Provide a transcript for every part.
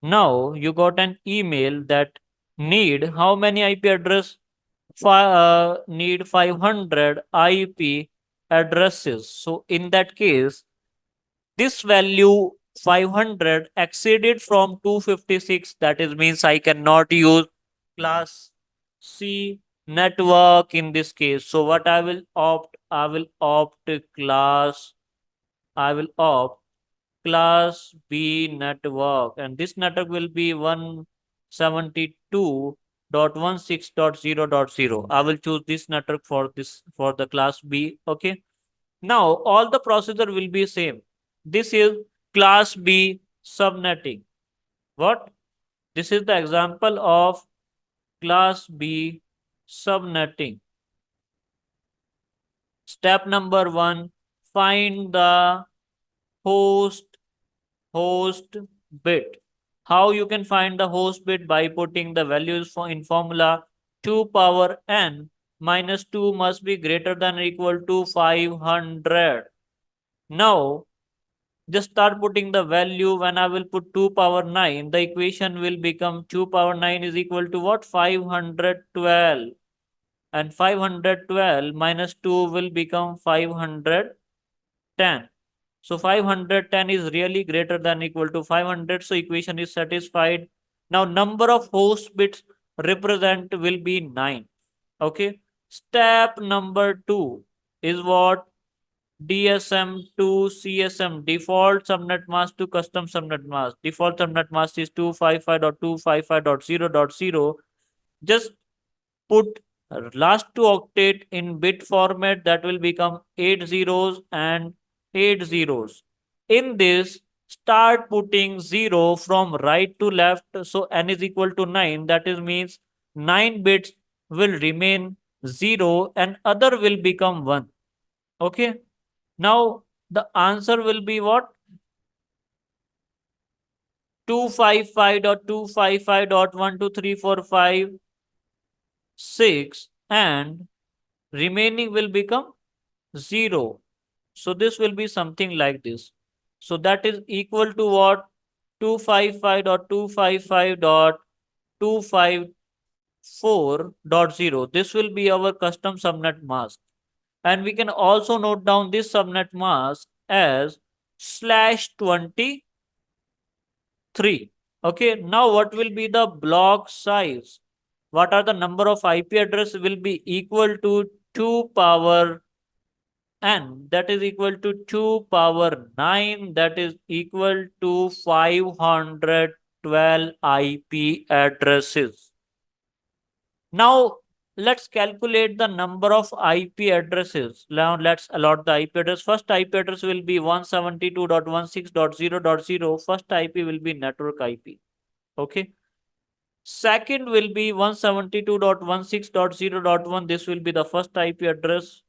Now you got an email that need how many IP address? Need 500 IP addresses. So in that case, this value 500 exceeded from 256. That is means I cannot use class C network in this case. So what I will opt? I will opt class. I will opt Class B network, and this network will be 172.16.0.0. I will choose this network for this for the class B. Okay. Now all the procedure will be same. This is class B subnetting. What? This is the example of class B subnetting. Step number one, find the host host bit. How you can find the host bit? By putting the values in formula 2 power n minus 2 must be greater than or equal to 500. Now just start putting the value. When I will put 2 power 9, the equation will become 2 power 9 is equal to what? 512. And 512 minus 2 will become 510. So 510 is really greater than equal to 500. So equation is satisfied. Now number of host bits represent will be 9. Okay. Step number 2 is what? DSM to CSM, default subnet mask to custom subnet mask. Default subnet mask is 255.255.0.0. Just put last two octet in bit format, that will become 8 zeros and 8 zeros. In this, start putting 0 from right to left. So n is equal to 9. That is means 9 bits will remain 0 and other will become 1. Okay. Now the answer will be what? 255.255.12345 6 and remaining will become 0. So this will be something like this. So that is equal to what? 255.255.254.0. This will be our custom subnet mask. And we can also note down this subnet mask as /23. Okay, now what will be the block size? What are the number of IP address will be equal to 2 power n, that is equal to 2 power 9, that is equal to 512 IP addresses. Now let's calculate the number of IP addresses. Now let's allot the IP address. First IP address will be 172.16.0.0. First IP will be network IP. Okay. Second will be 172.16.0.1. This will be the first IP address.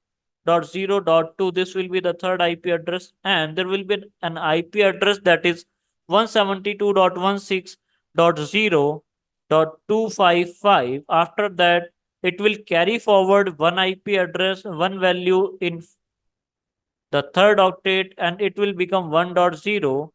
Dot 0.2. This will be the third IP address. And there will be an IP address that is 172.16.0.255. After that, it will carry forward one IP address, one value in the third octet, and it will become 1.0.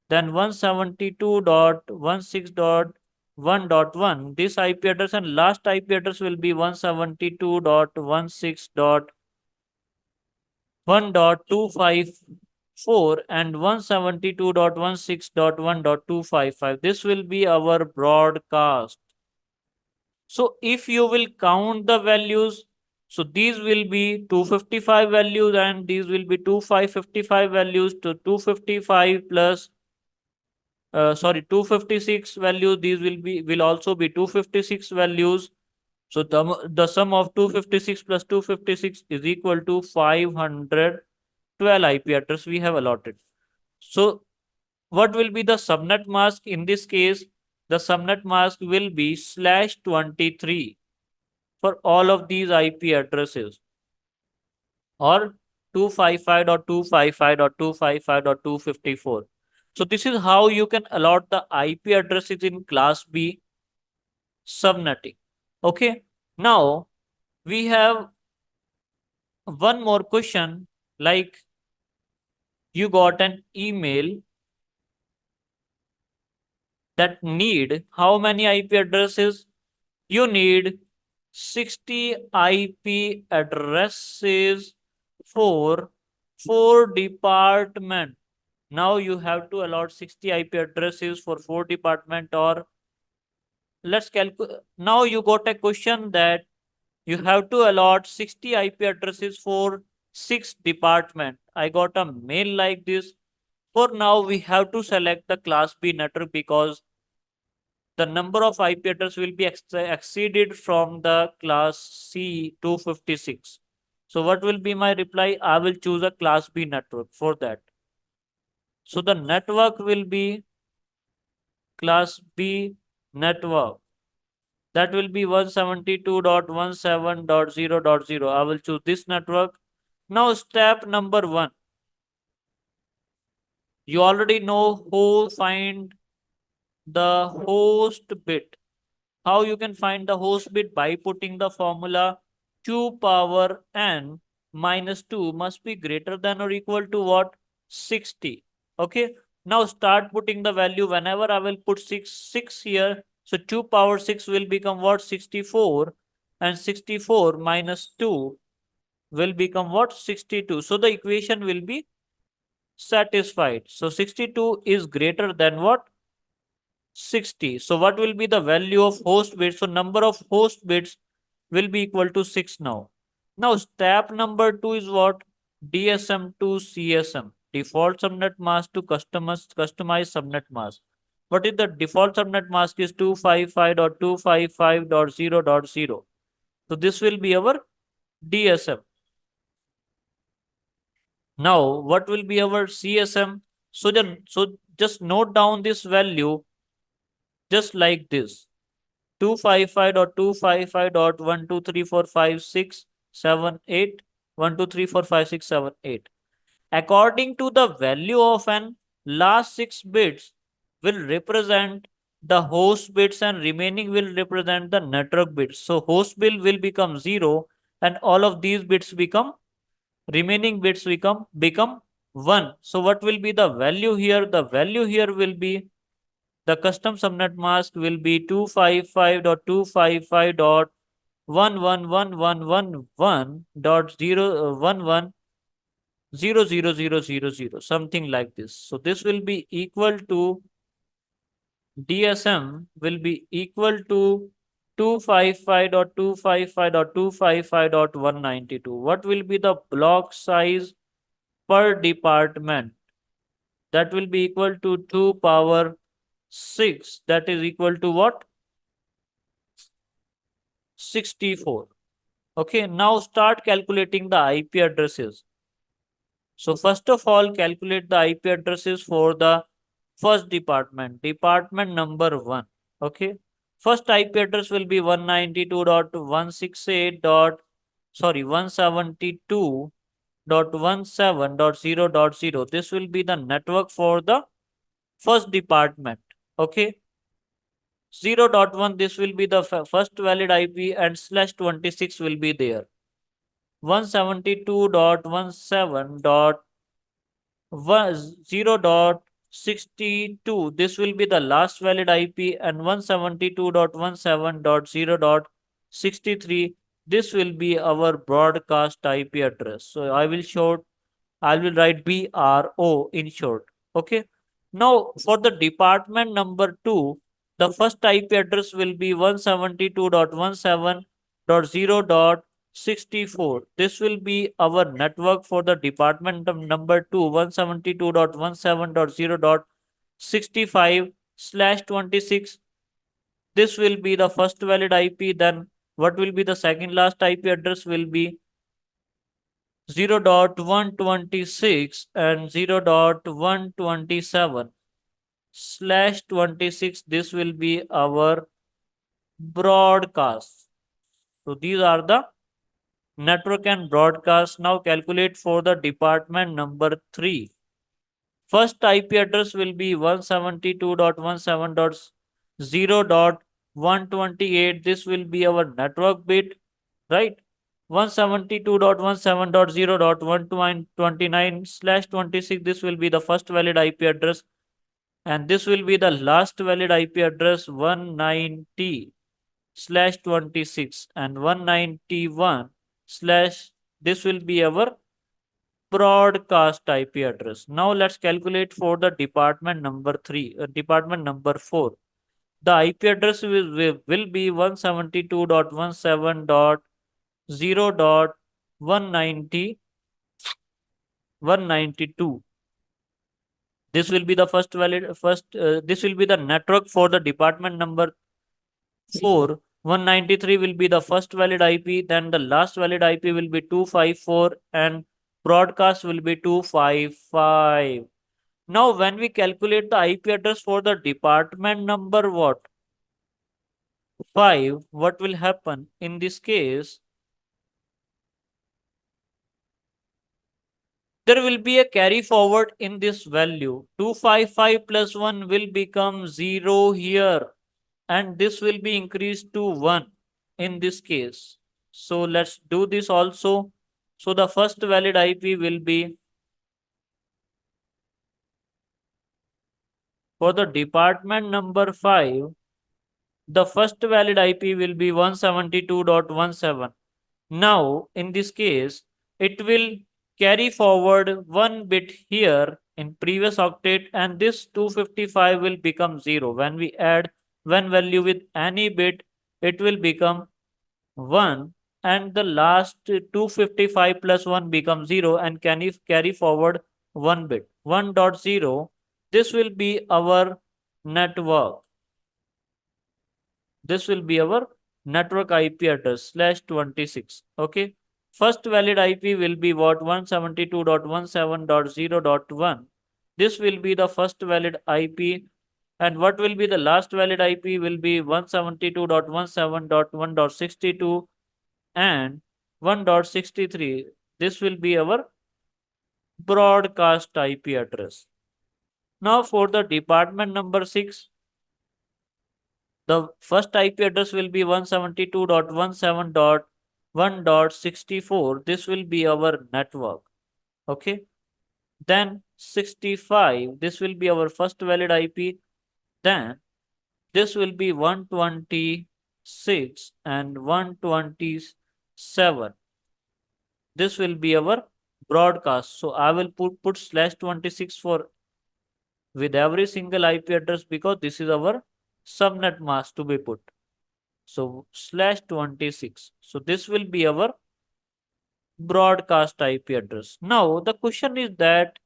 Then 172.16.1.1. This IP address and last IP address will be 172.16.1.254 and 172.16.1.255. This will be our broadcast. So if you will count the values, so these will be 255 values and these will be 2555 values. To 255 plus 256 values, these will also be 256 values. So the sum of 256 plus 256 is equal to 512 IP address we have allotted. So what will be the subnet mask? In this case, the subnet mask will be /23 for all of these IP addresses, or 255.255.255.254. So this is how you can allot the IP addresses in class B subnetting. Okay. Now we have one more question, like you got an email that need how many IP addresses? You need 60 IP addresses for 4 department. Now you have to allot 60 IP addresses for 4 department, or let's calculate. Now you got a question that you have to allot 60 IP addresses for 6 department. I got a mail like this. For now, we have to select the Class B network because the number of IP addresses will be exceeded from the Class C 256. So what will be my reply? I will choose a Class B network for that. So the network will be Class B network. That will be 172.17.0.0. I will choose this network. Now step number 1. You already know how find the host bit. How you can find the host bit? By putting the formula q power n minus 2 must be greater than or equal to what? 60. Okay. Now start putting the value. Whenever I will put 6 here, so 2 power 6 will become what? 64. And 64 minus 2 will become what? 62. So the equation will be satisfied. So 62 is greater than what? 60. So what will be the value of host bits? So number of host bits will be equal to 6 now. Now step number 2 is what? DSM to CSM. Default subnet mask to customize subnet mask. What is the default subnet mask is 255.255.0.0. So this will be our DSM. Now what will be our CSM? So just note down this value just like this. 255.255.1234567 1234567 according to the value of an last 6 bits will represent the host bits and remaining will represent the network bits. So host bill will become 0 and all of these bits become remaining bits become 1. So what will be the value here? The value here will be the custom subnet mask will be 255.255.11111.0 something like this. So this will be equal to DSM will be equal to 255.255.255.192. What will be the block size per department? That will be equal to 2 power 6. That is equal to what? 64. Okay, now start calculating the IP addresses. So first of all, calculate the IP addresses for the first department, department number 1. Okay, first IP address will be 192.168. Sorry, 172.17.0.0. This will be the network for the first department. Okay, 0.1, this will be the first valid IP and slash 26 will be there. 172.17.0.62, this will be the last valid IP, and 172.17.0.63, this will be our broadcast IP address. So I will write BRO in short. Okay. Now for the department number 2, the first IP address will be 172.17.0.64. This will be our network for the department of number 2, 172.17.0.65 slash 26. This will be the first valid IP. Then what will be the second last IP address will be 0.126 and 0.127 slash 26. This will be our broadcast. So these are the network and broadcast. Now calculate for the department number 3. First IP address will be 172.17.0.128. This will be our network bit, right? 172.17.0.129 slash 26. This will be the first valid IP address. And this will be the last valid IP address 190/26 and 191 slash this will be our broadcast IP address. Now let's calculate for the department number 3, department number 4. The IP address will be 172.170.0.192. This will be the this will be the network for the department number 4. 193 will be the first valid IP, then the last valid IP will be 254 and broadcast will be 255. Now when we calculate the IP address for the department number what? 5, what will happen in this case? There will be a carry forward in this value. 255 plus 1 will become 0 here, and this will be increased to 1 in this case. So let's do this also. So the first valid IP will be for the department number 5. The first valid IP will be 172.17. Now, in this case, it will carry forward 1 bit here in previous octet, and this 255 will become 0. When we add one value with any bit, it will become 1, and the last 255 plus 1 becomes 0 and can if carry forward 1 bit. 1.0, this will be our network. This will be our network IP address /26. Okay. First valid IP will be what? 172.17.0.1. This will be the first valid IP. And what will be the last valid IP will be 172.17.1.62 and 1.63. This will be our broadcast IP address. Now for the department number 6, the first IP address will be 172.17.1.64. This will be our network. Okay. Then 65. This will be our first valid IP. Then this will be 126 and 127. This will be our broadcast. So I will put /26 for with every single IP address because this is our subnet mask to be put. So /26. So this will be our broadcast IP address. Now the question is that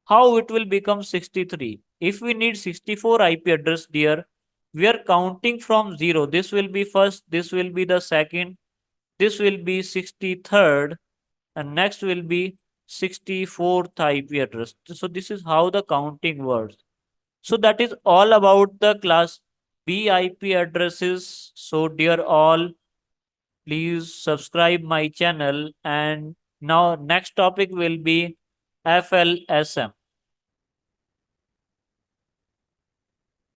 how it will become 63. If we need 64 IP address there, we are counting from 0. This will be first, this will be the second, this will be 63rd, and next will be 64th IP address. So this is how the counting works. So that is all about the class B IP addresses. So dear all, please subscribe my channel, and now next topic will be FLSM.